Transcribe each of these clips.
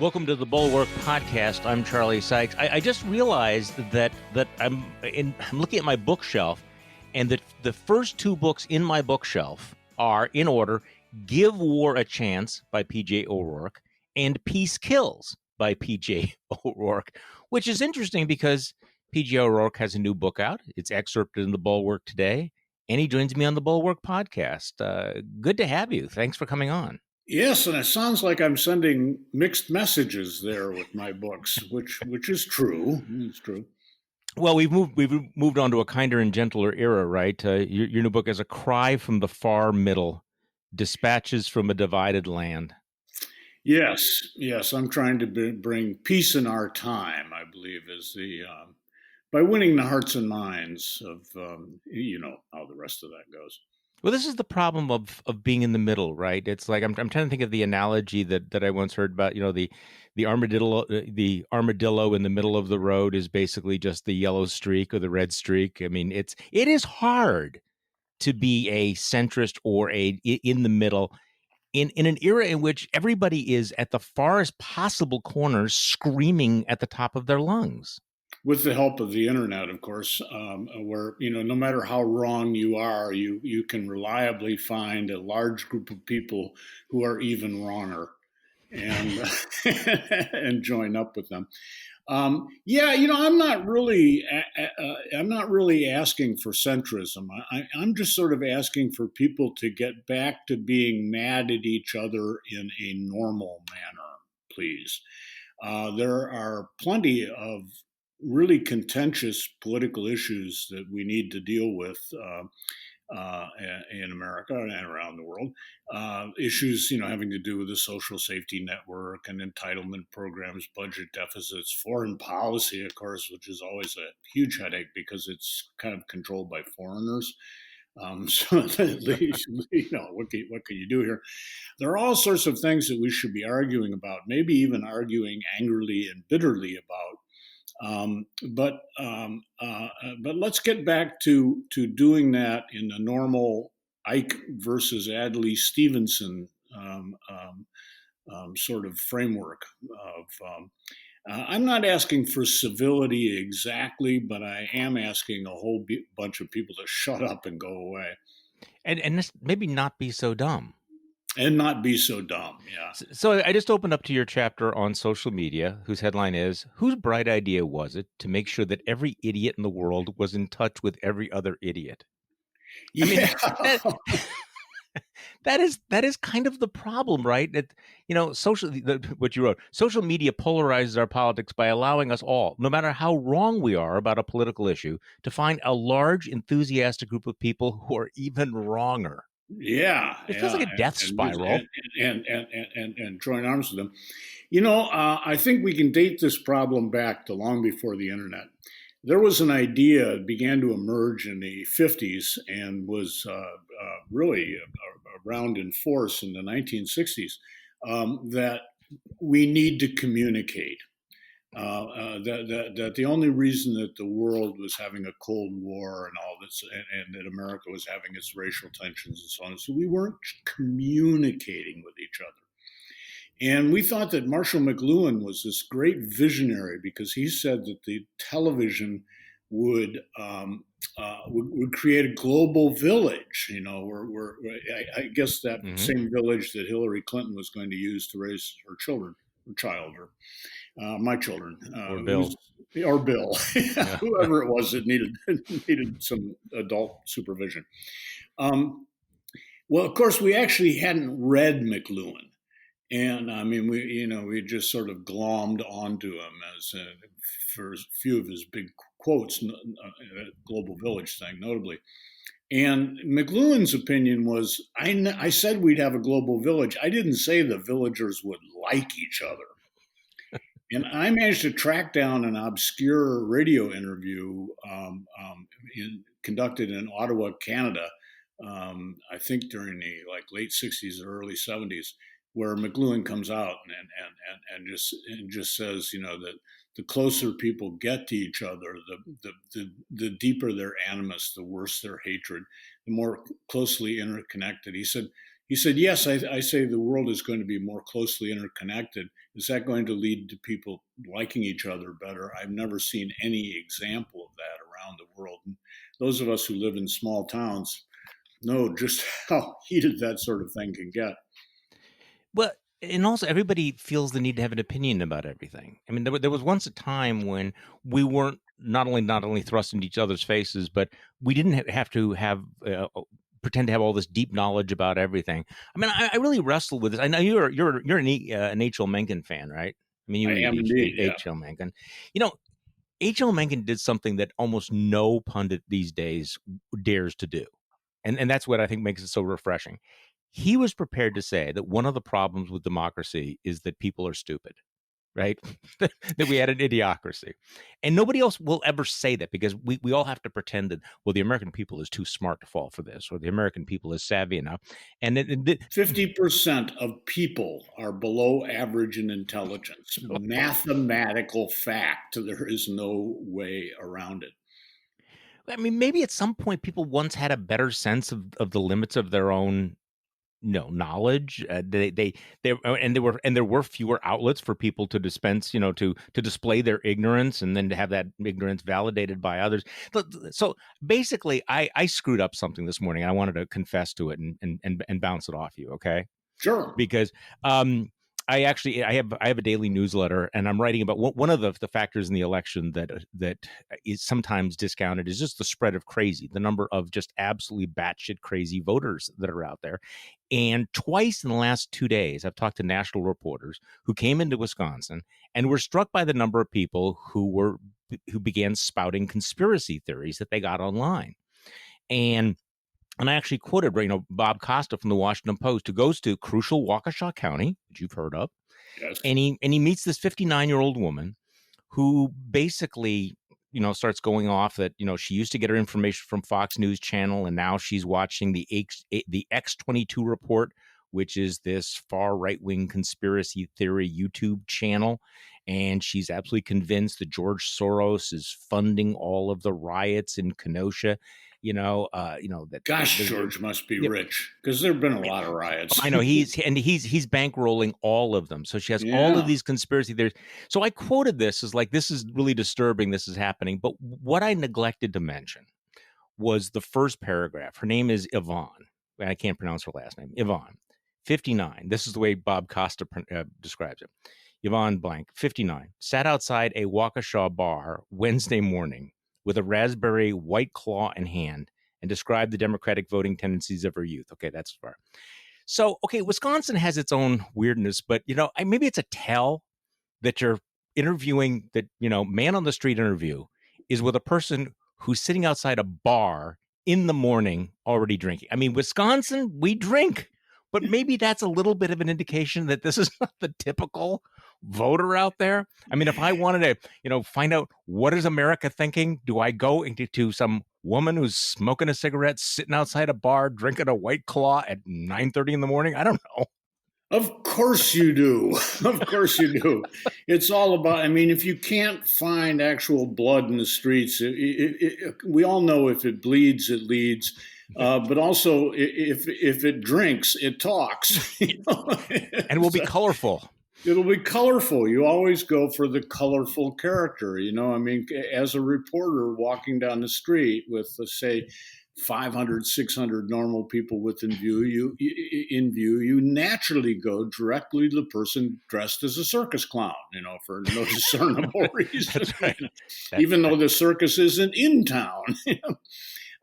Welcome to the Bulwark Podcast. I'm Charlie Sykes. I just realized that I'm looking at my bookshelf, and that the first two books in my bookshelf are, in order, Give War a Chance by P.J. O'Rourke and Peace Kills by P.J. O'Rourke, which is interesting because P.J. O'Rourke has a new book out. It's excerpted in the Bulwark today, and he joins me on the Bulwark Podcast. Good to have you. Thanks for coming on. Yes, and it sounds like I'm sending mixed messages there with my books, which is true. It's true. Well, we've moved on to a kinder and gentler era, right? Your new book is A Cry from the Far Middle, Dispatches from a Divided Land. Yes, I'm trying to bring peace in our time, I believe, is the by winning the hearts and minds of how the rest of that goes. Well, this is the problem of being in the middle, right? It's like I'm trying to think of the analogy that I once heard about. The armadillo in the middle of the road is basically just the yellow streak or the red streak. I mean, it is hard to be a centrist or in the middle in an era in which everybody is at the farthest possible corners screaming at the top of their lungs. With the help of the internet, of course, where, no matter how wrong you are, you can reliably find a large group of people who are even wronger and and join up with them. I'm not really asking for centrism. I'm just sort of asking for people to get back to being mad at each other in a normal manner, please. There are plenty of really contentious political issues that we need to deal with in America and around the world. Issues, having to do with the social safety network and entitlement programs, budget deficits, foreign policy, of course, which is always a huge headache because it's kind of controlled by foreigners. So at least, what can you do here? There are all sorts of things that we should be arguing about, maybe even arguing angrily and bitterly about. But let's get back to doing that in the normal Ike versus Adlai Stevenson sort of framework. I'm not asking for civility exactly, but I am asking a whole bunch of people to shut up and go away, And this maybe not be so dumb. And not be so dumb, yeah. So I just opened up to your chapter on social media, whose headline is, Whose bright idea was it to make sure that every idiot in the world was in touch with every other idiot? Yeah. I mean, that is kind of the problem, right? That, what you wrote, social media polarizes our politics by allowing us all, no matter how wrong we are about a political issue, to find a large, enthusiastic group of people who are even wronger. Yeah, it feels like a death spiral, and join arms with them. I think we can date this problem back to long before the internet. There was an idea that began to emerge in the 50s and was really around in force in the 1960s, that we need to communicate. That the only reason that the world was having a Cold War and all this, and that America was having its racial tensions and so on, so we weren't communicating with each other. And we thought that Marshall McLuhan was this great visionary because he said that the television would create a global village. I guess that same village that Hillary Clinton was going to use to raise her child, my children, or Bill, yeah. Whoever it was that needed some adult supervision. Well, of course, we actually hadn't read McLuhan. And I mean, we just sort of glommed onto him for a few of his big quotes, global village thing, notably. And McLuhan's opinion was, I said we'd have a global village. I didn't say the villagers would like each other. And I managed to track down an obscure radio interview conducted in Ottawa, Canada, I think during the late 60s or early 70s, where McLuhan comes out and just says, that the closer people get to each other, the deeper their animus, the worse their hatred, the more closely interconnected. He He said, yes, I say the world is going to be more closely interconnected. Is that going to lead to people liking each other better? I've never seen any example of that around the world. And those of us who live in small towns know just how heated that sort of thing can get. Well, and also everybody feels the need to have an opinion about everything. I mean, there was once a time when we weren't not only thrust into each other's faces, but we didn't have to have pretend to have all this deep knowledge about everything. I mean, I really wrestle with this. I know you're an H.L. Mencken fan, right? I mean, you I read am indeed, yeah. H.L. Mencken. You know, H.L. Mencken did something that almost no pundit these days dares to do. And that's what I think makes it so refreshing. He was prepared to say that one of the problems with democracy is that people are stupid, right? That we had an idiocracy. And nobody else will ever say that because we all have to pretend that, well, the American people is too smart to fall for this, or the American people is savvy enough. And 50% of people are below average in intelligence. Mathematical fact. There is no way around it. I mean, maybe at some point people once had a better sense of the limits of their own knowledge. There were fewer outlets for people to dispense, to display their ignorance and then to have that ignorance validated by others. So basically, I screwed up something this morning. I wanted to confess to it and bounce it off you, okay? Sure. Because I have a daily newsletter, and I'm writing about one of the factors in the election that is sometimes discounted is just the spread of crazy, the number of just absolutely batshit crazy voters that are out there. And twice in the last 2 days, I've talked to national reporters who came into Wisconsin and were struck by the number of people who began spouting conspiracy theories that they got online. And I actually quoted, Bob Costa from the Washington Post, who goes to crucial Waukesha County, which you've heard of, Yes. and he meets this 59-year-old woman who basically, starts going off that, she used to get her information from Fox News Channel, and now she's watching the X22 Report, which is this far right-wing conspiracy theory YouTube channel. And she's absolutely convinced that George Soros is funding all of the riots in Kenosha. That Gosh, George must be rich because there have been a lot of riots. I know he's bankrolling all of them. So she has all of these conspiracy theories. So I quoted this as like, this is really disturbing. This is happening. But what I neglected to mention was the first paragraph. Her name is Yvonne. I can't pronounce her last name. Yvonne, 59. This is the way Bob Costa describes it. Yvonne blank, 59, sat outside a Waukesha bar Wednesday morning with a raspberry White Claw in hand and described the Democratic voting tendencies of her youth. Okay, that's far. So, okay, Wisconsin has its own weirdness, but, maybe it's a tell that you're interviewing, that, man on the street interview is with a person who's sitting outside a bar in the morning already drinking. I mean, Wisconsin, we drink, but maybe that's a little bit of an indication that this is not the typical voter out there. I mean, if I wanted to, find out what is America thinking, do I go into some woman who's smoking a cigarette, sitting outside a bar, drinking a White Claw at 9:30 in the morning? I don't know. Of course you do. Of course you do. It's all about, I mean, if you can't find actual blood in the streets, we all know if it bleeds, it leads. But also, if it drinks, it talks. And it will be colorful. It'll be colorful. You always go for the colorful character. I mean, as a reporter walking down the street with, say, 500, 600 normal people within view, you naturally go directly to the person dressed as a circus clown, for no discernible reason. That's right. Even though the circus isn't in town.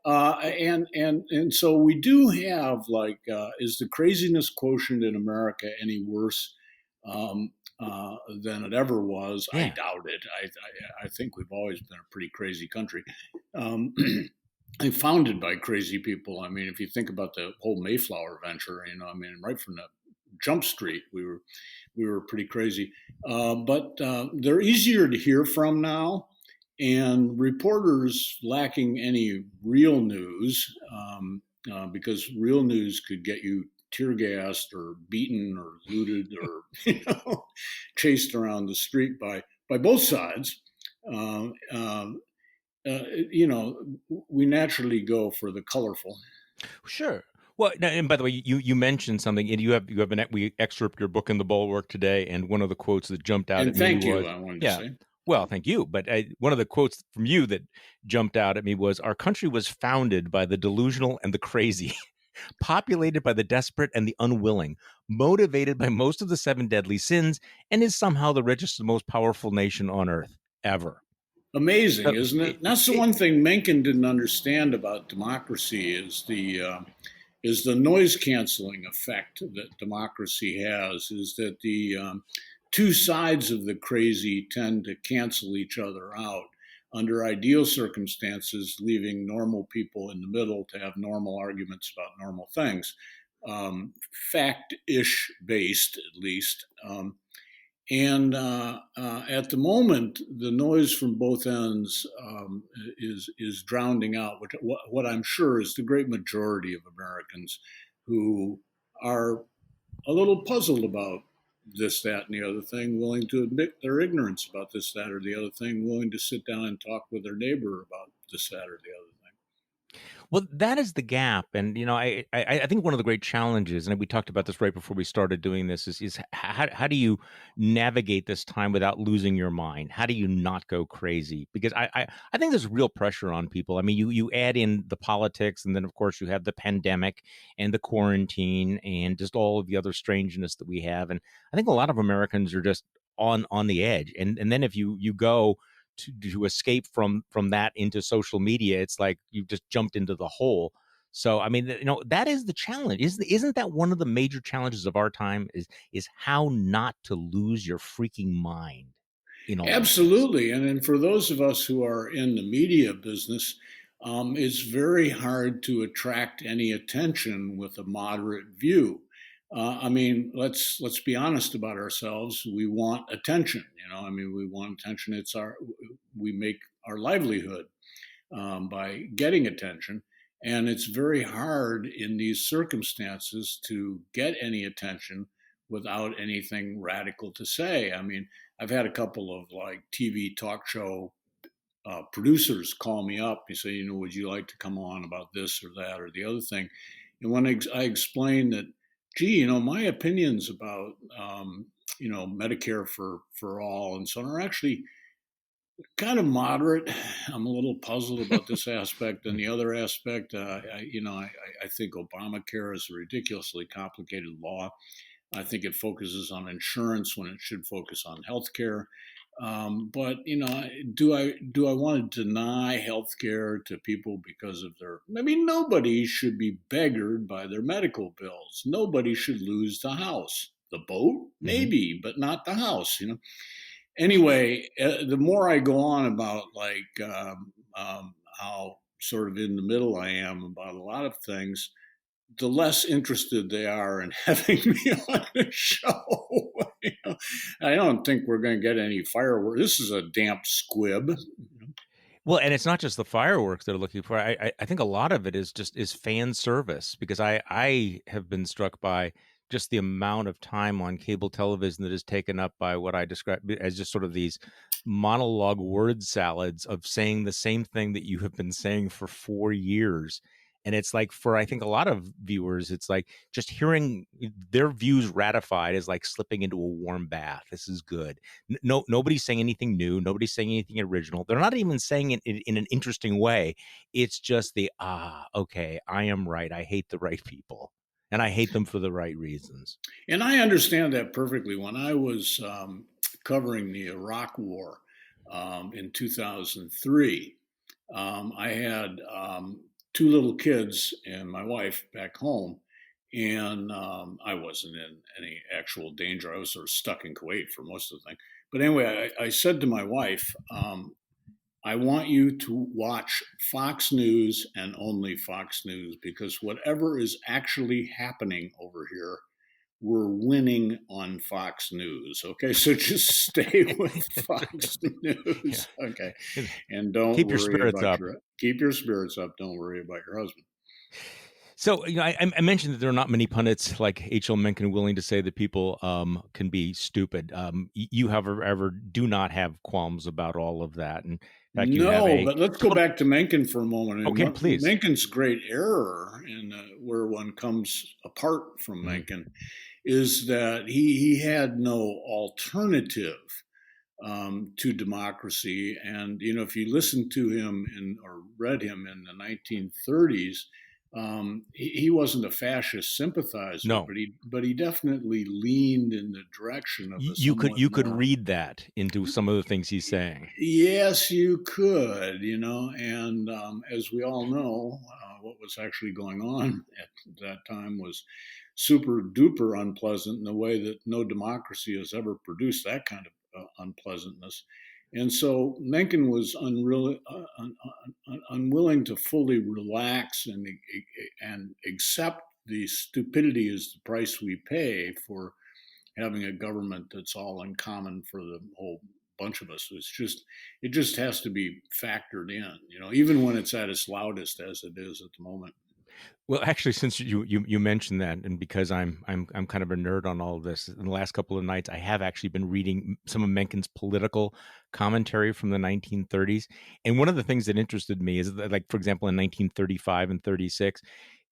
And so we do have, is the craziness quotient in America any worse than it ever was? Yeah. I doubt it. I think we've always been a pretty crazy country. Founded by crazy people. I mean, if you think about the whole Mayflower venture, right from the Jump Street, we were pretty crazy. But they're easier to hear from now, and reporters lacking any real news, because real news could get you tear gassed or beaten or looted or chased around the street by both sides. We naturally go for the colorful. Sure. Well, and by the way, you mentioned something, and we excerpt your book in the Bulwark today, and one of the quotes that jumped out And at me thank you, was, I wanted to yeah, say. well, thank you, but one of the quotes from you that jumped out at me was, "Our country was founded by the delusional and the crazy, populated by the desperate and the unwilling, motivated by most of the seven deadly sins, and is somehow the richest and most powerful nation on earth ever." Amazing, So, isn't it? That's the one thing Mencken didn't understand about democracy is the noise canceling effect that democracy has. Is that the two sides of the crazy tend to cancel each other out under ideal circumstances, leaving normal people in the middle to have normal arguments about normal things, fact-ish based at least. And at the moment, the noise from both ends is drowning out what I'm sure is the great majority of Americans who are a little puzzled about this, that, and the other thing, willing to admit their ignorance about this, that, or the other thing, willing to sit down and talk with their neighbor about this, that, or the other thing. well, that is the gap, and I think one of the great challenges, and we talked about this right before we started doing this, is how do you navigate this time without losing your mind? How do you not go crazy? Because I think there's real pressure on people. I mean, you add in the politics, and then of course you have the pandemic and the quarantine, and just all of the other strangeness that we have, and I think a lot of Americans are just on the edge, and then if you go to escape from that into social media, it's like you've just jumped into the hole. So I mean, that is the challenge. Isn't that one of the major challenges of our time, is how not to lose your freaking mind in all of this? Absolutely. And then for those of us who are in the media business, it's very hard to attract any attention with a moderate view. I mean, let's be honest about ourselves. We want attention. I mean, we want attention. We make our livelihood by getting attention, and it's very hard in these circumstances to get any attention without anything radical to say. I mean, I've had a couple of like TV talk show producers call me up and say, would you like to come on about this or that or the other thing? And when I explain that, gee, my opinions about, Medicare for all and so on are actually kind of moderate. I'm a little puzzled about this aspect and the other aspect. I think Obamacare is a ridiculously complicated law. I think it focuses on insurance when it should focus on healthcare. But do I want to deny healthcare to people because of their? I mean, nobody should be beggared by their medical bills. Nobody should lose the house. The boat, Mhm. maybe, but not the house. Anyway, the more I go on about like how sort of in the middle I am about a lot of things, the less interested they are in having me on the show. I don't think we're going to get any fireworks. This is a damp squib. Well, and it's not just the fireworks they're looking for. I think a lot of it is fan service, because I have been struck by just the amount of time on cable television that is taken up by what I describe as just sort of these monologue word salads of saying the same thing that you have been saying for 4 years. And it's like, for I think a lot of viewers, it's like just hearing their views ratified is like slipping into a warm bath. This is good. No, nobody's saying anything new. Nobody's saying anything original. They're not even saying it in an interesting way. It's just okay, I am right. I hate the right people, and I hate them for the right reasons. And I understand that perfectly. When I was covering the Iraq War in 2003, I had two little kids and my wife back home. And I wasn't in any actual danger. I was sort of stuck in Kuwait for most of the thing. But anyway, I said to my wife, I want you to watch Fox News and only Fox News, because whatever is actually happening over here, we're winning on Fox News. Okay, so just stay with Fox Yeah. News. Okay, and don't Keep your worry spirits about up. keep your spirits up. Don't worry about your husband. So, I mentioned that there are not many pundits like H.L. Mencken willing to say that people can be stupid. You, however, do not have qualms about all of that. And In fact, you have No, a but let's go total. back to Mencken for a moment. And Okay, please. Mencken's great error in where one comes apart from Mhm. Mencken is that he had no alternative to democracy. And if you listen to him or read him in the 1930s, he wasn't a fascist sympathizer, No, but he definitely leaned in the direction of a you could somewhat you could more. read that into some of the things he's saying. Yes, you could, and as we all know, what was actually going on at that time was super duper unpleasant in a way that no democracy has ever produced that kind of unpleasantness. And so Mencken was unwilling to fully relax and accept the stupidity as the price we pay for having a government that's all in common for the whole bunch of us. It just has to be factored in, even when it's at its loudest as it is at the moment. Well, actually, since you mentioned that, and because I'm kind of a nerd on all of this, in the last couple of nights, I have actually been reading some of Mencken's political commentary from the 1930s. And one of the things that interested me is that, like, for example, in 1935 and 36,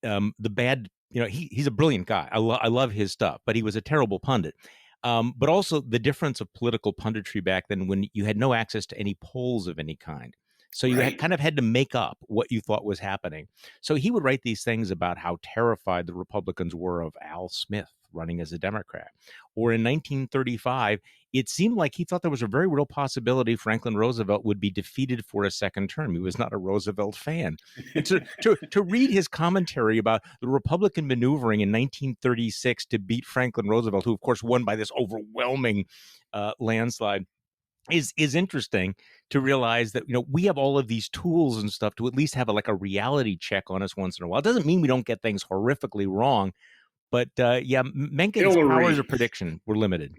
the bad, he's a brilliant guy. I love his stuff, but he was a terrible pundit. But also the difference of political punditry back then, when you had no access to any polls of any kind. So you Right. kind of had to make up what you thought was happening. So he would write these things about how terrified the Republicans were of Al Smith running as a Democrat. Or in 1935, it seemed like he thought there was a very real possibility Franklin Roosevelt would be defeated for a second term. He was not a Roosevelt fan. And to read his commentary about the Republican maneuvering in 1936 to beat Franklin Roosevelt, who, of course, won by this overwhelming landslide, is interesting to realize that we have all of these tools and stuff to at least have like a reality check on us once in a while. It doesn't mean we don't get things horrifically wrong, but yeah, Mencken's powers Hillary. of prediction were limited.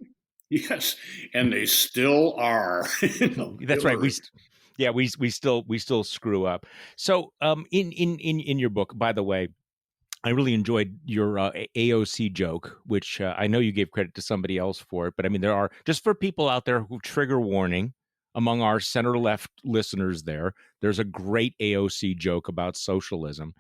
Yes, and they still are. That's right. Hillary. Yeah, we still screw up. So in your book, by the way, I really enjoyed your AOC joke, which I know you gave credit to somebody else for it. But I mean, there are, just for people out there who, trigger warning among our center left listeners, there's a great AOC joke about socialism.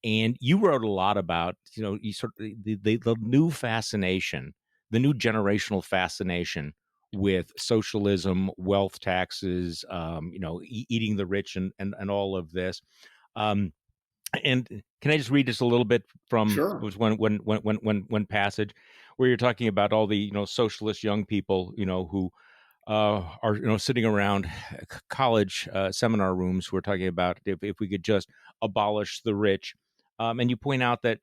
And you wrote a lot about, you sort of the new fascination, the new generational fascination with socialism, wealth taxes, eating the rich, and all of this. Um, and can I just read just a little bit from, it Sure. was one passage where you're talking about all the socialist young people who are sitting around college seminar rooms who are talking about if we could just abolish the rich, and you point out that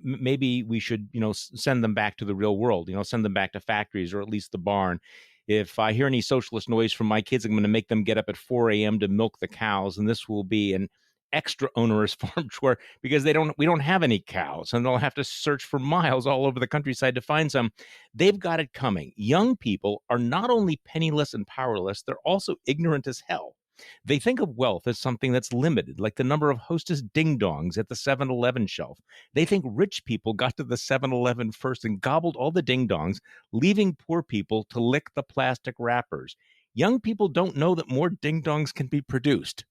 maybe we should send them back to the real world, send them back to factories or at least the barn. If I hear any socialist noise from my kids, I'm going to make them get up at 4 a.m. to milk the cows, and this will be an extra onerous farm chore because we don't have any cows, and they'll have to search for miles all over the countryside to find some. They've got it coming. Young people are not only penniless and powerless, they're also ignorant as hell. They think of wealth as something that's limited, like the number of Hostess ding-dongs at the 7-Eleven shelf. They think rich people got to the 7-Eleven first and gobbled all the ding-dongs, leaving poor people to lick the plastic wrappers. Young people don't know that more ding-dongs can be produced.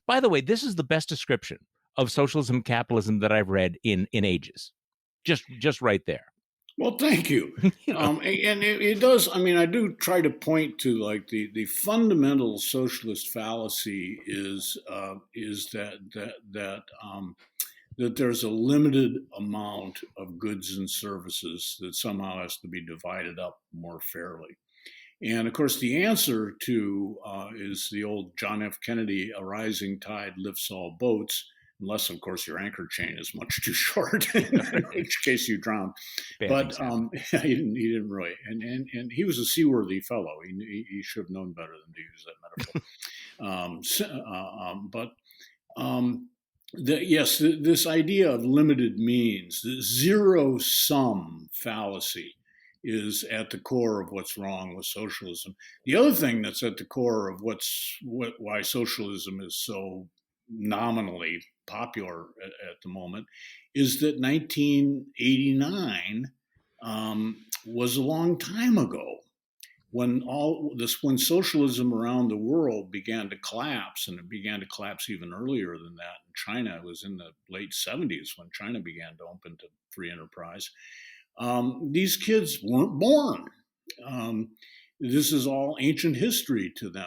By the way, this is the best description of socialism, capitalism that I've read in ages. Just right there. Well, thank you. You know, And it does. I mean, I do try to point to like the fundamental socialist fallacy is that there's a limited amount of goods and services that somehow has to be divided up more fairly. And of course, the answer to is the old John F. Kennedy: "A rising tide lifts all boats." Unless, of course, your anchor chain is much too short, in which case you drown. bad But things happen. he didn't really, and he was a seaworthy fellow. He should have known better than to use that metaphor. But yes, this idea of limited means, the zero sum fallacy, is at the core of what's wrong with socialism. The other thing that's at the core of why socialism is so nominally popular at the moment is that 1989 was a long time ago when socialism around the world began to collapse, and it began to collapse even earlier than that in China. It was in the late 70s when China began to open to free enterprise. These kids weren't born. Um, this is all ancient history to them.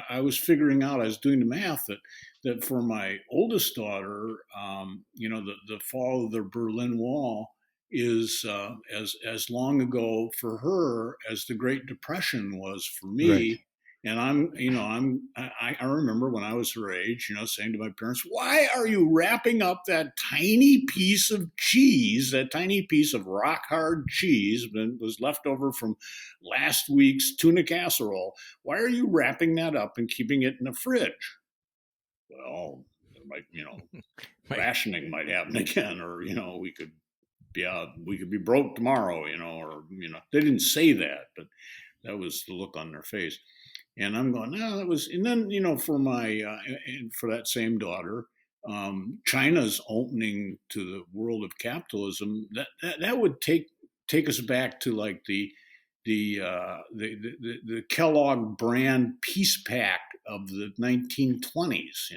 I was figuring out, I was doing the math that for my oldest daughter, the fall of the Berlin Wall is as long ago for her as the Great Depression was for Right. me. And I remember when I was her age, saying to my parents, "Why are you wrapping up that tiny piece of cheese, that tiny piece of rock hard cheese that was left over from last week's tuna casserole? Why are you wrapping that up and keeping it in the fridge?" Well, it might, Right. rationing might happen again, or we could be broke tomorrow, or they didn't say that, but that was the look on their face. And I'm going, no, that was, and then for for that same daughter, China's opening to the world of capitalism. That would take us back to like the Kellogg brand peace pact of the 1920s.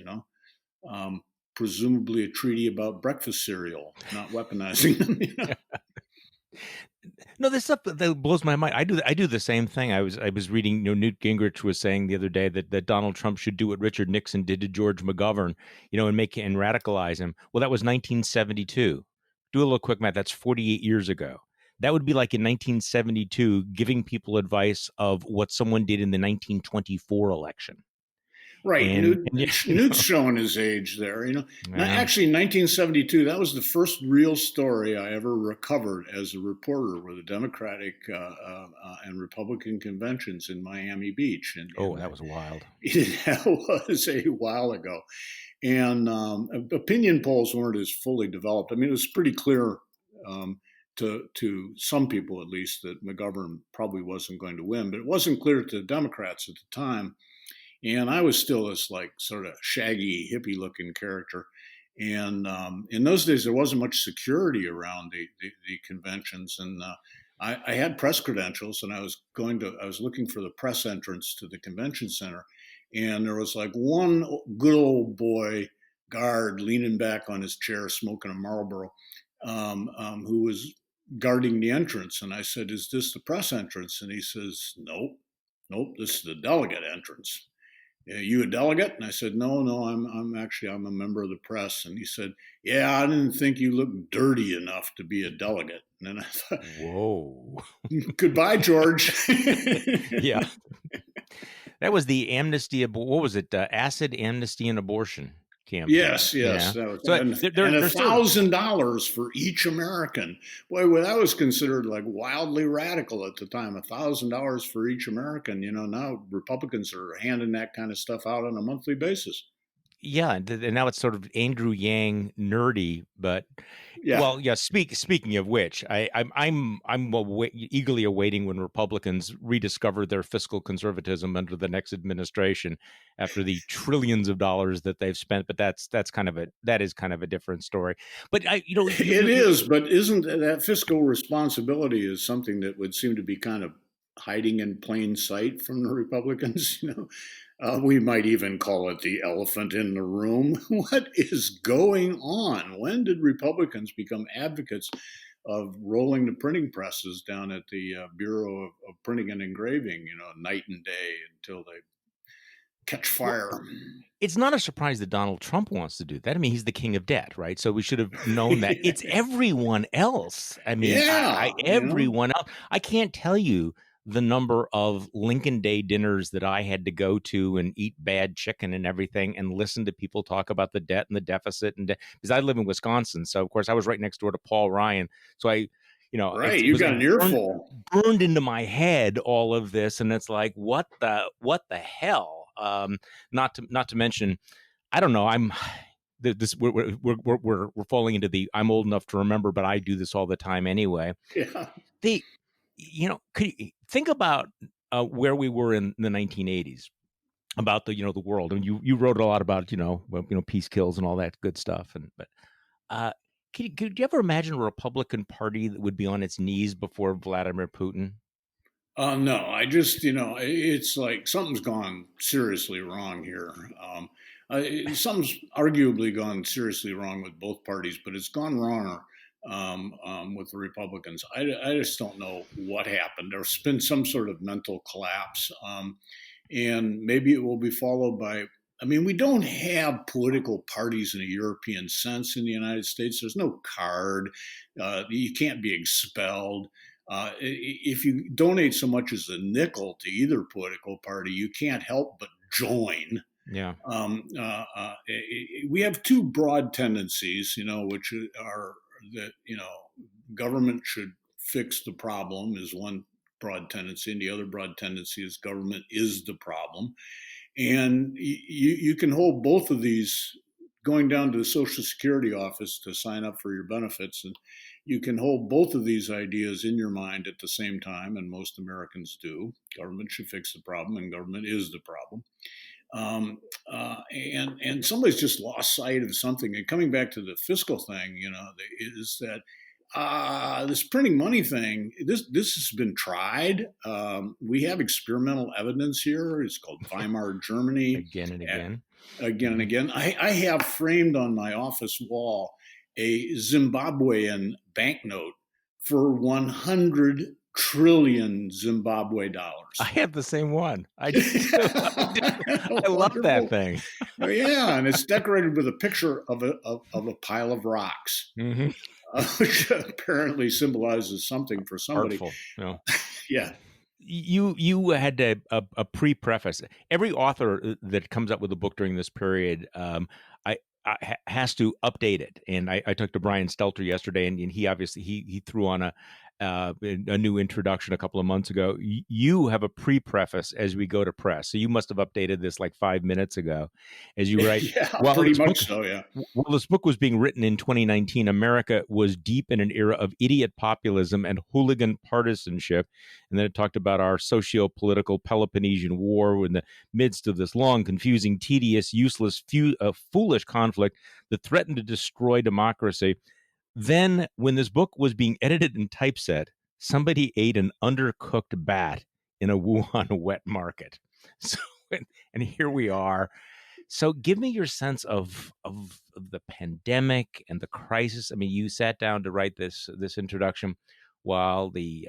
Um, Presumably a treaty about breakfast cereal, not weaponizing them. No, this stuff that blows my mind. I do the same thing. I was reading. Newt Gingrich was saying the other day that Donald Trump should do what Richard Nixon did to George McGovern, and radicalize him. Well, that was 1972. Do a little quick math. That's 48 years ago. That would be like in 1972 giving people advice of what someone did in the 1924 election. Right. And Newt's showing his age there. yeah. Actually, 1972, that was the first real story I ever recovered as a reporter, were the Democratic and Republican conventions in Miami Beach. Oh, that was wild. That was a while ago. And opinion polls weren't as fully developed. I mean, it was pretty clear to some people, at least, that McGovern probably wasn't going to win. But it wasn't clear to the Democrats at the time. And I was still this like sort of shaggy, hippie looking character. And in those days, there wasn't much security around the conventions. And I had press credentials, and I was looking for the press entrance to the convention center. And there was like one good old boy guard leaning back on his chair, smoking a Marlboro, who was guarding the entrance. And I said, "Is this the press entrance?" And he says, Nope, this is the delegate entrance." "You a delegate?" And I said, "No, I'm a member of the press." And he said, "Yeah, I didn't think you looked dirty enough to be a delegate." And then I thought, Whoa. "Goodbye, George." Yeah. That was the amnesty. What was it? Acid, amnesty, and abortion campaign. Yes, Yeah. that was, So and they're still. $1,000 for each American. Boy, well, that was considered like wildly radical at the time. $1,000 for each American. Now Republicans are handing that kind of stuff out on a monthly basis. Yeah, and now it's sort of Andrew Yang nerdy, but Yeah. well, yeah. Speaking of which, eagerly awaiting when Republicans rediscover their fiscal conservatism under the next administration after the trillions of dollars that they've spent. But that is kind of a different story. But It is, but isn't that fiscal responsibility is something that would seem to be kind of hiding in plain sight from the Republicans? We might even call it the elephant in the room. What is going on? When did Republicans become advocates of rolling the printing presses down at the Bureau of Printing and Engraving, night and day until they catch Well, fire? it's not a surprise that Donald Trump wants to do that. I mean, he's the king of debt, right? So we should have known that. It's everyone else. I mean, Yeah, everyone else. I can't tell you the number of Lincoln Day dinners that I had to go to and eat bad chicken and everything and listen to people talk about the debt and the deficit because I live in Wisconsin. So of course I was right next door to Paul Ryan. So right. it You was got like an earful. burned into my head, all of this. And it's like, what the hell? Not to mention, I don't know. We're falling into the I'm old enough to remember, but I do this all the time anyway. Yeah. The could you think about where we were in the 1980s about the world, and you wrote a lot about peace kills and all that good stuff, but could you ever imagine a Republican Party that would be on its knees before Vladimir Putin? No, I just, it's like something's gone seriously wrong here. Something's arguably gone seriously wrong with both parties, but it's gone wrong with the Republicans. I just don't know what happened. There's been some sort of mental collapse, and maybe it will be followed by. I mean, we don't have political parties in a European sense in the United States. There's no card. You can't be expelled. If you donate so much as a nickel to either political party, you can't help but join. Yeah. We have two broad tendencies, which are that, government should fix the problem is one broad tendency, and the other broad tendency is government is the problem. And you can hold both of these going down to the Social Security office to sign up for your benefits. And you can hold both of these ideas in your mind at the same time, and most Americans do. Government should fix the problem, and government is the problem. And somebody's just lost sight of something. And coming back to the fiscal thing, is that this printing money thing, this has been tried. We have experimental evidence here. It's called Weimar Germany. Again and again. Again and again. I have framed on my office wall a Zimbabwean banknote for 100 trillion Zimbabwe dollars. I have the same one. I love that thing. Yeah, and it's decorated with a picture of a pile of rocks. Mm-hmm. Which apparently symbolizes something for somebody. Artful, Yeah. You had a pre-preface. Every author that comes up with a book during this period, I has to update it. And I talked to Brian Stelter yesterday, and he obviously he threw on a new introduction a couple of months ago. You have a pre-preface as we go to press, so you must have updated this like 5 minutes ago, as you write. Yeah, pretty much so. Yeah. While this book was being written in 2019, America was deep in an era of idiot populism and hooligan partisanship, and then it talked about our socio-political Peloponnesian War in the midst of this long, confusing, tedious, useless, foolish conflict that threatened to destroy democracy. Then, when this book was being edited and typeset, somebody ate an undercooked bat in a Wuhan wet market. So, and here we are. So, give me your sense of the pandemic and the crisis. I mean, you sat down to write this introduction while the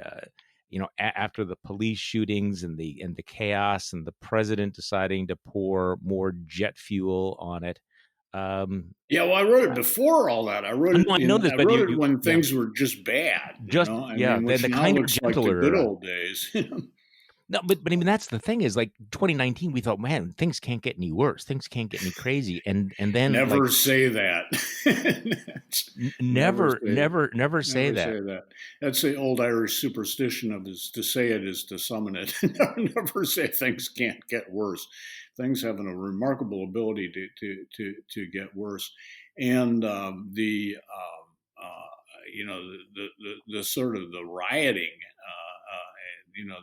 after the police shootings and the chaos and the president deciding to pour more jet fuel on it. Yeah, well, I wrote it before all that. I wrote it. I know this, I but wrote it when things were just bad. Just which the now kind of looks like gentler the good old days. No, but I mean that's the thing is like 2019. We thought, man, things can't get any worse. Things can't get any crazy. And then never say that. Never say that. Say that. That's the old Irish superstition of is to say it is to summon it. Never say things can't get worse. Things have a remarkable ability to get worse, and the sort of the rioting, the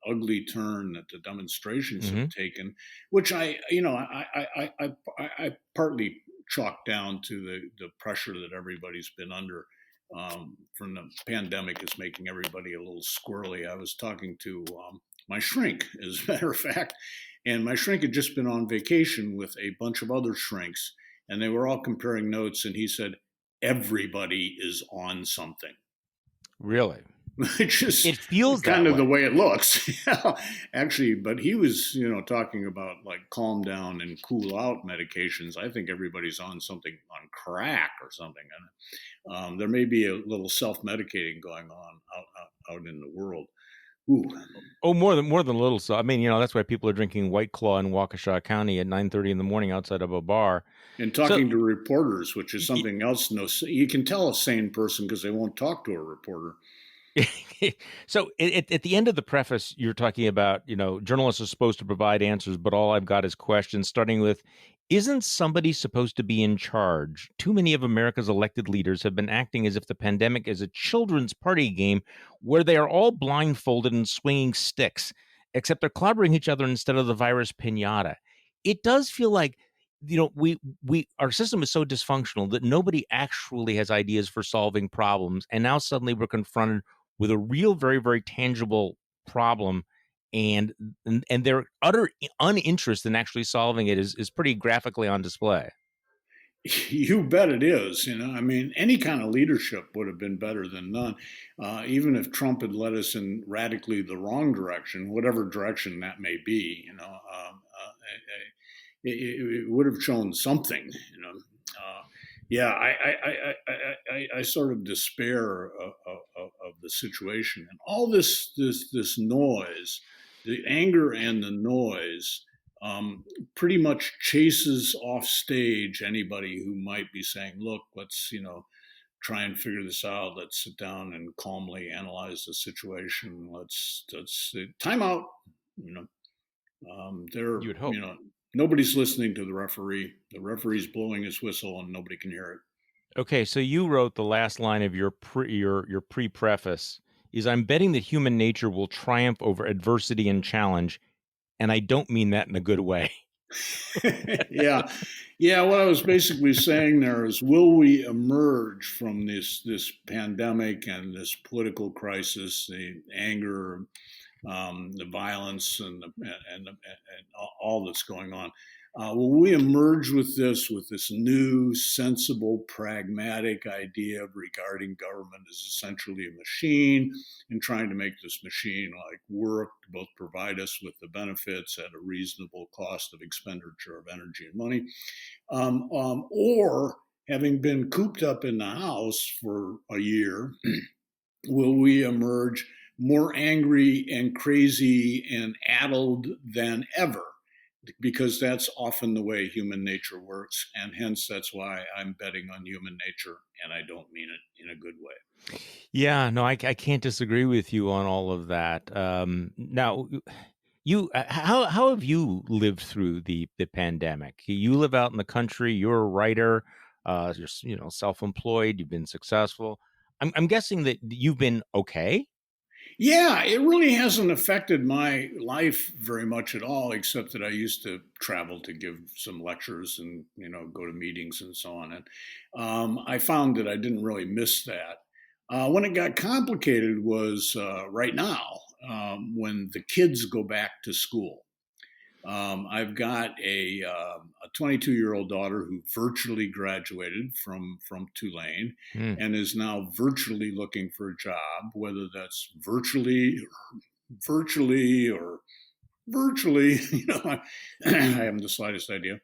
ugly turn that the demonstrations have taken, which I partly chalk down to the pressure that everybody's been under from the pandemic is making everybody a little squirrely. I was talking to my shrink, as a matter of fact, and my shrink had just been on vacation with a bunch of other shrinks, and they were all comparing notes, and he said, everybody is on something. Really? It feels kind of the way it looks. Actually, but he was, talking about like calm down and cool out medications. I think everybody's on something on crack or something. And there may be a little self-medicating going on out in the world. Ooh. Oh, more than a little. So I mean, that's why people are drinking White Claw in Waukesha County at 9:30 in the morning outside of a bar. And talking to reporters, which is something else. You can tell a sane person because they won't talk to a reporter. So at the end of the preface, you're talking about, journalists are supposed to provide answers, but all I've got is questions, starting with, isn't somebody supposed to be in charge? Too many of America's elected leaders have been acting as if the pandemic is a children's party game where they are all blindfolded and swinging sticks, except they're clobbering each other instead of the virus pinata. It does feel like, our system is so dysfunctional that nobody actually has ideas for solving problems. And now suddenly we're confronted with a real, very, very tangible problem, and their utter uninterest in actually solving it is pretty graphically on display. You bet it is. I mean, any kind of leadership would have been better than none. Even if Trump had led us in radically the wrong direction, whatever direction that may be, it would have shown something. Yeah, I sort of despair of the situation, and all this noise, the anger and the noise, pretty much chases off stage anybody who might be saying, "Look, let's try and figure this out. Let's sit down and calmly analyze the situation. Let's time out." You know, they're You would hope. nobody's listening to the referee. The referee's blowing his whistle, and nobody can hear it. Okay, so you wrote the last line of your pre-preface is, "I'm betting that human nature will triumph over adversity and challenge, and I don't mean that in a good way." Yeah, yeah. What I was basically saying there is, will we emerge from this pandemic and this political crisis, the anger, the violence, and all that's going on? Will we emerge with this new, sensible, pragmatic idea regarding government as essentially a machine, and trying to make this machine work to both provide us with the benefits at a reasonable cost of expenditure of energy and money, or having been cooped up in the house for a year, will we emerge more angry and crazy and addled than ever? Because that's often the way human nature works. And hence, that's why I'm betting on human nature, and I don't mean it in a good way. Yeah, no, I can't disagree with you on all of that. Now, how have you lived through the pandemic? You live out in the country. You're a writer. You're self-employed. You've been successful. I'm guessing that you've been okay. Yeah, it really hasn't affected my life very much at all, except that I used to travel to give some lectures and go to meetings and so on. And I found that I didn't really miss that. When it got complicated was right now, when the kids go back to school. I've got a 22-year-old daughter who virtually graduated from Tulane Hmm. and is now virtually looking for a job, whether that's virtually or virtually. I haven't the slightest idea.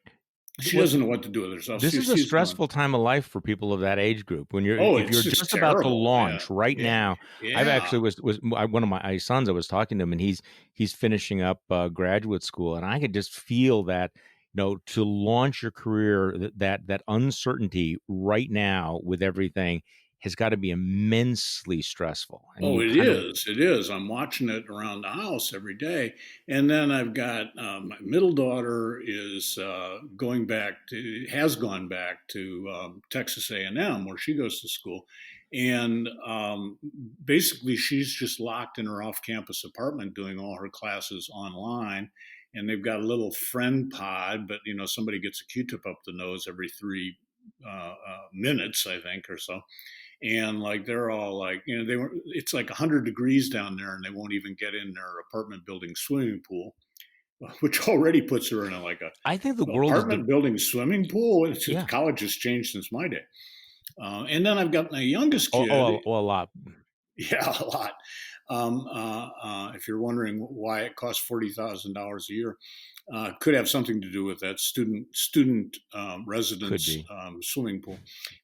She What doesn't know what to do with herself. This is a She's gone. stressful time of life for people of that age group. When Oh, if you're it's just about to terrible. Yeah, launch right yeah, now, I've yeah. actually one of my sons. I was talking to him, and he's finishing up graduate school, and I could just feel that to launch your career, that uncertainty right now with everything has got to be immensely stressful, and Oh, you it kind of is. It is. I'm watching it around the house every day, and then I've got my middle daughter is has gone back to Texas A&M, where she goes to school, and basically she's just locked in her off-campus apartment doing all her classes online. And they've got a little friend pod, but somebody gets a Q-tip up the nose every 3 minutes, I think, or so. And they're all it's like 100 degrees down there, and they won't even get in their apartment building swimming pool, which already puts her in a I think the world is apartment building swimming pool. yeah. College has changed since my day. And then I've got my youngest kid. A lot. Yeah, a lot. If you're wondering why it costs $40,000 a year, could have something to do with that student Could residence be. swimming pool,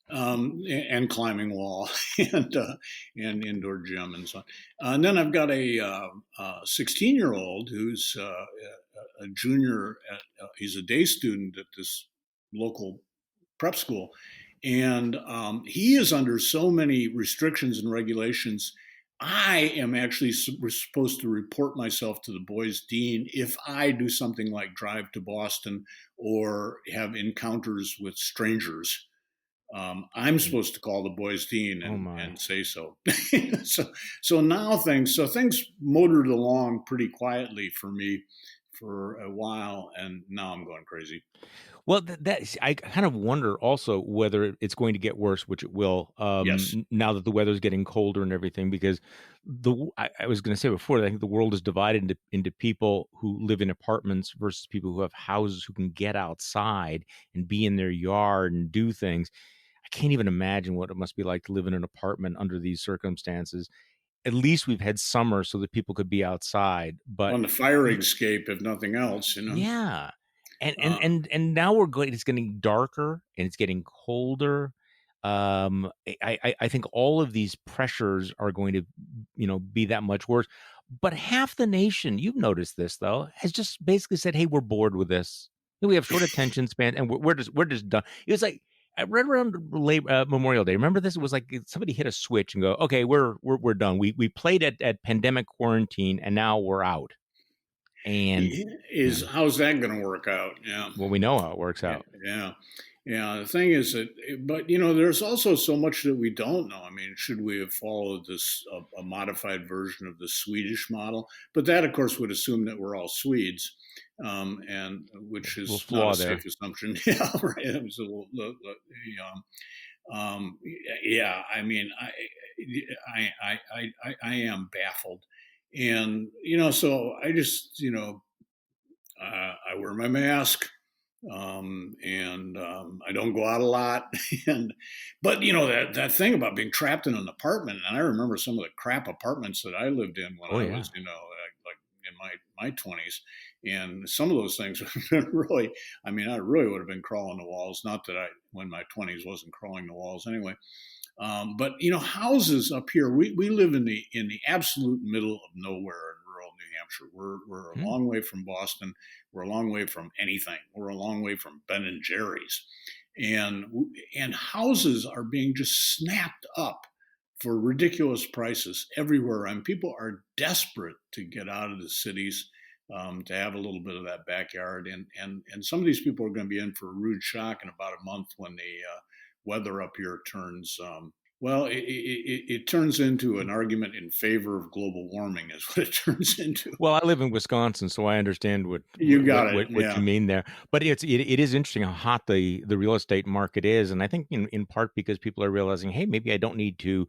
and climbing wall, and indoor gym and so on. And then I've got a 16-year-old who's a junior. He's a day student at this local prep school, and he is under so many restrictions and regulations. I am actually supposed to report myself to the boys' dean if I do something like drive to Boston or have encounters with strangers. I'm supposed to call the boys' dean Oh my. and say so. So now things motored along pretty quietly for me for a while, and now I'm going crazy. Well, I kind of wonder also whether it's going to get worse, which it will, Yes. now that the weather's getting colder and everything. Because I was going to say before, I think the world is divided into people who live in apartments versus people who have houses who can get outside and be in their yard and do things. I can't even imagine what it must be like to live in an apartment under these circumstances. At least we've had summer so that people could be outside, but On the fire escape, if nothing else, yeah. And and Uh, and and now we're going it's getting darker and it's getting colder. I think all of these pressures are going to, be that much worse. But half the nation, you've noticed this though, has just basically said, "Hey, we're bored with this. We have short attention span, and we're just done." It was like right around Memorial Day. Remember this? It was like somebody hit a switch and go, "Okay, we're done. We played at pandemic quarantine, and now we're out." And is how's that going to work out? Yeah. well, we know how it works Yeah, out. yeah, yeah. The thing is that, but there's also so much that we don't know. I mean, should we have followed this a modified version of the Swedish model? But that, of course, would assume that we're all Swedes, and which A little is not flaw a there. safe assumption. Yeah, right. It was a little, yeah. I mean, I am baffled, and so I just I wear my mask, and I don't go out a lot. And but that thing about being trapped in an apartment, and I remember some of the crap apartments that I lived in when Oh I yeah. was like in my 20s, and some of those things have been really. I mean, I really would have been crawling the walls. Not that I, when my 20s, wasn't crawling the walls anyway. But houses up here, we live in the absolute middle of nowhere in rural New Hampshire. We're a Hmm. long way from Boston. We're a long way from anything. We're a long way from Ben and Jerry's, and and houses are being just snapped up for ridiculous prices everywhere. And people are desperate to get out of the cities. To have a little bit of that backyard, and some of these people are going to be in for a rude shock in about a month when the weather up here turns. Well, it turns into an argument in favor of global warming, is what it turns into. Well, I live in Wisconsin, so I understand what You what got what, it. what you Yeah. mean there. But it is interesting how hot the real estate market is, and I think in part because people are realizing, hey, maybe I don't need to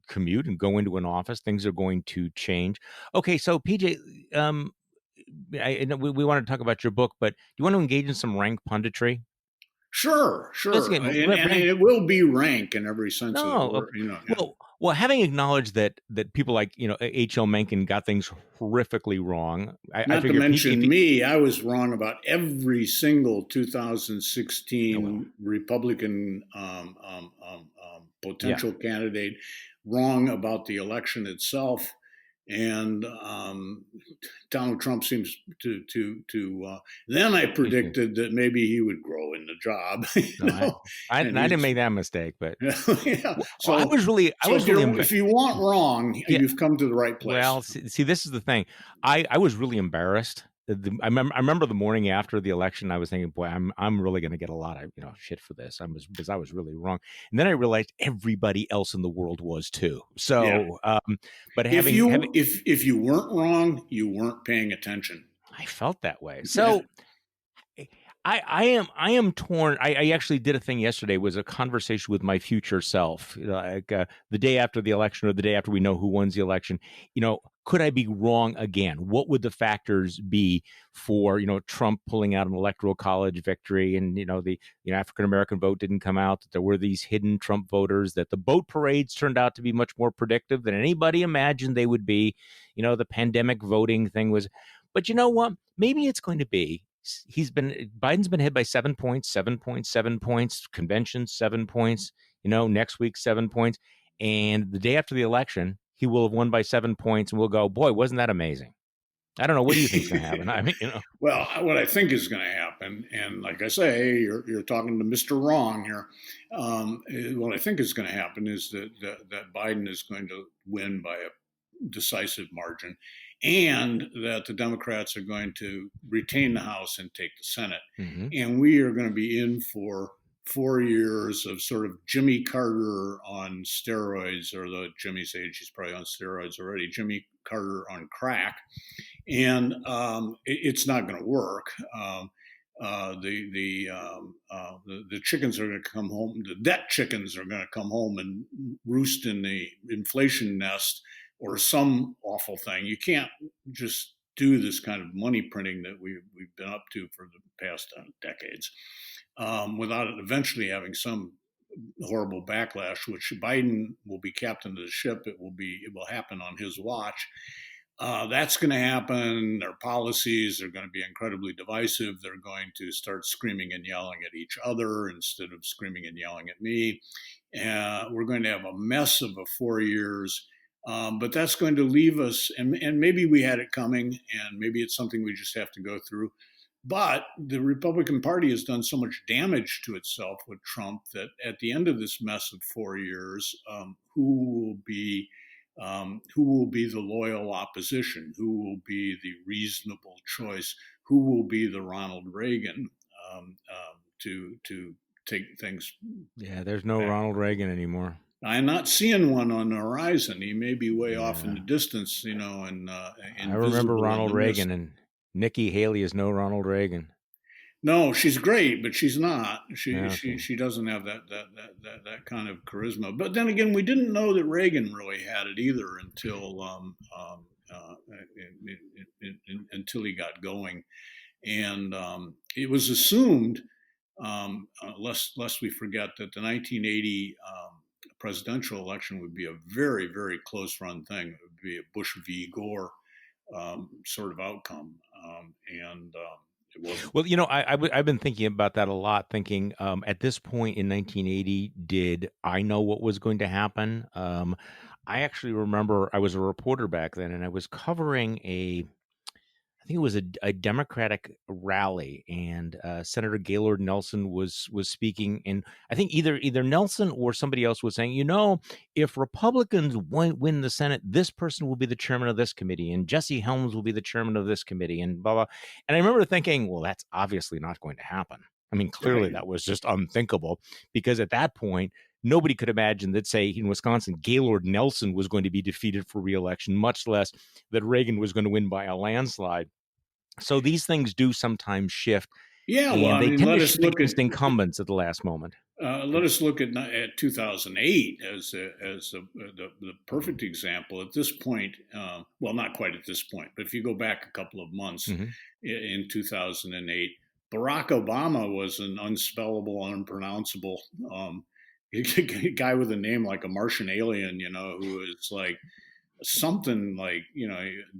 commute and go into an office. Things are going to change. Okay, so PJ, I know we want to talk about your book, but do you want to engage in some rank punditry? Sure, Let's sure. get And rank. it will be rank in every sense of the No, word, yeah. well, having acknowledged that people like H.L. Mencken got things horrifically wrong, I Not to figure if mention he, me, I was wrong about every single oh well, 2016 Republican yeah, potential candidate, wrong about the election itself, and Donald Trump seems to. Then I he's good. predicted that maybe he would grow in the job, No, and I didn't he's. make that mistake, but Yeah. well, So I so was really embarrassed. if you want wrong, Yeah, you've come to the right place. well, see, this is the thing. I was really embarrassed. I remember the morning after the election, I was thinking, boy, I'm really going to get a lot of shit for this. Because I was really wrong, and then I realized everybody else in the world was too. Yeah. So, but If having you if you weren't wrong, you weren't paying attention. I felt that way. Yeah. So I am torn. I actually did a thing yesterday. Was a conversation with my future self, like the day after the election or the day after we know who wins the election. Could I be wrong again? What would the factors be for Trump pulling out an electoral college victory, and the African American vote didn't come out? That there were these hidden Trump voters. That the boat parades turned out to be much more predictive than anybody imagined they would be. The pandemic voting thing was. But you know what? Maybe it's going to be Biden's been ahead by 7 points, 7 points, 7 points, convention 7 points, next week 7 points. And the day after the election, he will have won by 7 points, and we'll go, boy, wasn't that amazing? I don't know. What do you think's going to happen? I mean, Well, what I think is going to happen, and like I say, you're talking to Mr. Wrong here. What I think is going to happen is that Biden is going to win by a decisive margin, and that the Democrats are going to retain the House and take the Senate, mhm. and we are going to be in for 4 years of sort of Jimmy Carter on steroids, or the Jimmy's age, he's probably on steroids already, Jimmy Carter on crack. And it's not going to work. The chickens are going to come home. The debt chickens are going to come home and roost in the inflation nest or some awful thing. You can't just do this kind of money printing that we've been up to for the past decades without it eventually having some horrible backlash, which Biden will be captain of the ship. It will happen on his watch. That's going to happen. Their policies are going to be incredibly divisive. They're going to start screaming and yelling at each other instead of screaming and yelling at me. We're going to have a mess of 4 years. But that's going to leave us, and maybe we had it coming, and maybe it's something we just have to go through. But the Republican Party has done so much damage to itself with Trump that at the end of this mess of 4 years, who will be the loyal opposition? Who will be the reasonable choice? Who will be the Ronald Reagan to take things? Yeah, there's no back. Ronald Reagan anymore. I'm not seeing one on the horizon. He may be way off in the distance, and I remember Ronald Reagan, and Nikki Haley is no Ronald Reagan. No, she's great, but she's not. She doesn't have that kind of charisma. But then again, we didn't know that Reagan really had it either until he got going, and it was assumed, lest we forget, that the 1980 presidential election would be a very, very close run thing. It would be a Bush v. Gore sort of outcome, and it wasn't. Well, I've been thinking about that a lot, thinking at this point in 1980, did I know what was going to happen? I actually remember I was a reporter back then, and I was covering I think it was a Democratic rally, and Senator Gaylord Nelson was speaking, and I think either Nelson or somebody else was saying, if Republicans win the Senate, this person will be the chairman of this committee, and Jesse Helms will be the chairman of this committee, and blah blah. And I remember thinking, well, that's obviously not going to happen. I mean, clearly that was just unthinkable, because at that point, nobody could imagine that, say, in Wisconsin, Gaylord Nelson was going to be defeated for re-election, much less that Reagan was going to win by a landslide. So these things do sometimes shift. Yeah, well, they tend to shift against incumbents at the last moment. Let us look at 2008 as the perfect example. At this point, well, not quite at this point, but if you go back a couple of months, in 2008, Barack Obama was an unspellable, unpronounceable guy with a name like a Martian alien, who is like something like,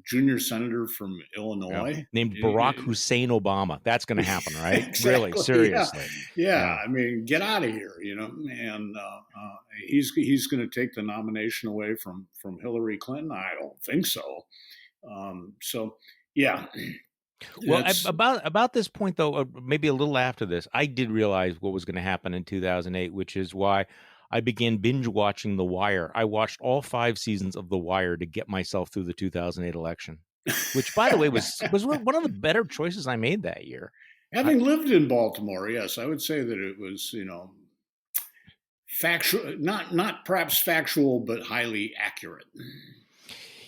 junior senator from Illinois. Named Barack Hussein Obama. That's going to happen, right? Exactly. Really, seriously. Yeah. I mean, get out of here, and he's going to take the nomination away from Hillary Clinton. I don't think so. So, yeah. Well, about this point, though, maybe a little after this, I did realize what was going to happen in 2008, which is why I began binge watching The Wire. I watched all 5 seasons of The Wire to get myself through the 2008 election, which, by the way, was one of the better choices I made that year. Having lived in Baltimore, yes, I would say that it was, factual, not perhaps factual, but highly accurate.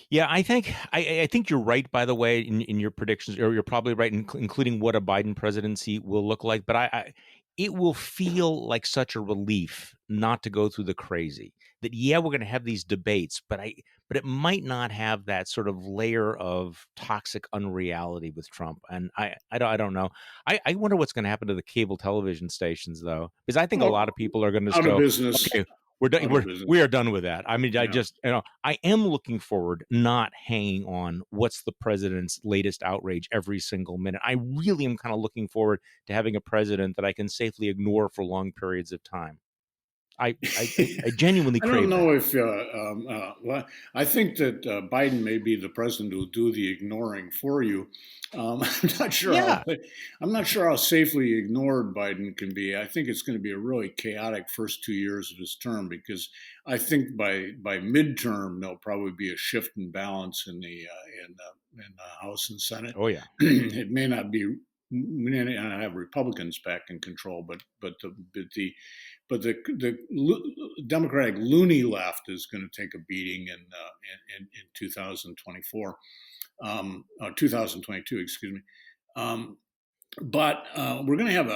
Yeah, I think you're right, by the way, in your predictions, or you're probably right, including what a Biden presidency will look like. But it will feel like such a relief not to go through the crazy. That, yeah, we're going to have these debates, but it might not have that sort of layer of toxic unreality with Trump. And I don't know. I wonder what's going to happen to the cable television stations, though, because I think a lot of people are going to go, business. Okay, we're done. We are done with that. I mean, yeah. I am looking forward, not hanging on what's the president's latest outrage every single minute. I really am kind of looking forward to having a president that I can safely ignore for long periods of time. I genuinely crave I don't know that. Well, I think that Biden may be the president who will do the ignoring for you. I'm not sure. Yeah. I'm not sure how safely ignored Biden can be. I think it's going to be a really chaotic first 2 years of his term, because I think by midterm there'll probably be a shift in balance in the House and Senate. Oh yeah. It may not be we may not have Republicans back in control, but the Democratic loony left is going to take a beating in 2024, 2022, excuse me. But we're going to have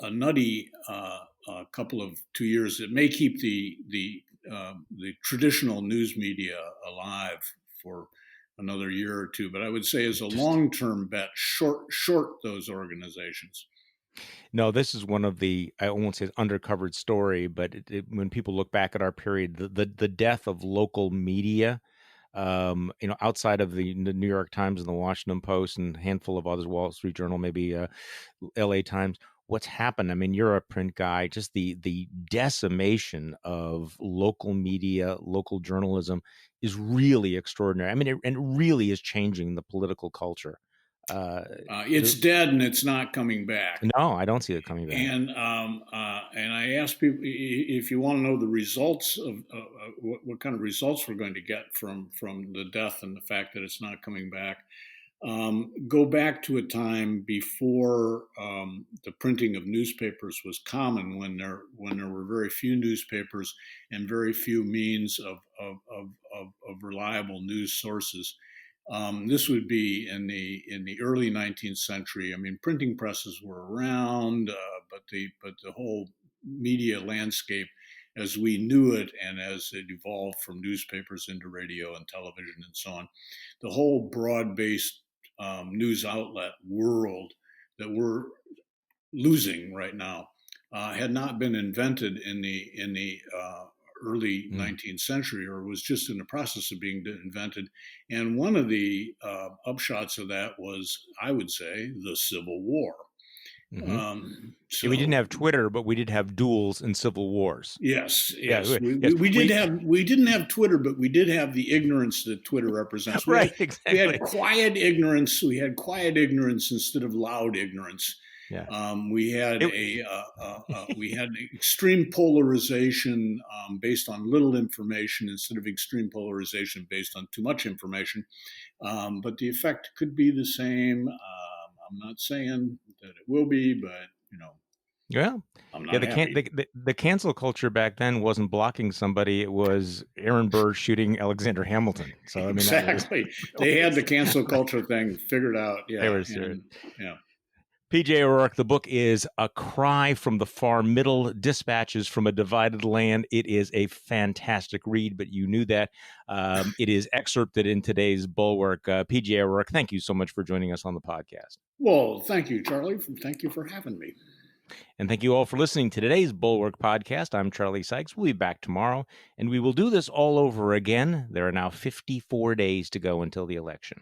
a nutty couple of 2 years that may keep the traditional news media alive for another year or two. But I would say, as a long-term bet, short those organizations. No, this is one of the, I won't say undercovered story, but when people look back at our period, the death of local media, outside of the New York Times and the Washington Post and a handful of others, Wall Street Journal, maybe LA Times, what's happened? I mean, you're a print guy, just the decimation of local media, local journalism is really extraordinary. I mean, it really is changing the political culture. It's dead and it's not coming back. No, I don't see it coming back. And I ask people if you want to know the results of what kind of results we're going to get from the death and the fact that it's not coming back. Go back to a time before the printing of newspapers was common, when there were very few newspapers and very few means of reliable news sources. This would be in the early 19th century. I mean, printing presses were around, but the whole media landscape, as we knew it, and as it evolved from newspapers into radio and television and so on, the whole broad-based news outlet world that we're losing right now had not been invented in the early 19th century, or was just in the process of being invented. And one of the upshots of that was, I would say, the Civil War. So we didn't have Twitter, but we did have duels and civil wars. Yes. We didn't have Twitter, but we did have the ignorance that Twitter represents. Exactly. We had quiet ignorance. We had quiet ignorance instead of loud ignorance. Yeah. We had extreme polarization based on little information instead of extreme polarization based on too much information. But the effect could be the same. I'm not saying that it will be, but yeah. I'm not happy. The cancel culture back then wasn't blocking somebody; it was Aaron Burr shooting Alexander Hamilton. So I mean, exactly, they had the cancel culture thing figured out. Yeah, they were serious. Yeah. P.J. O'Rourke, the book is A Cry from the Far Middle, Dispatches from a Divided Land. It is a fantastic read, but you knew that. It is excerpted in today's Bulwark. P.J. O'Rourke, thank you so much for joining us on the podcast. Well, thank you, Charlie. Thank you for having me. And thank you all for listening to today's Bulwark Podcast. I'm Charlie Sykes. We'll be back tomorrow, and we will do this all over again. There are now 54 days to go until the election.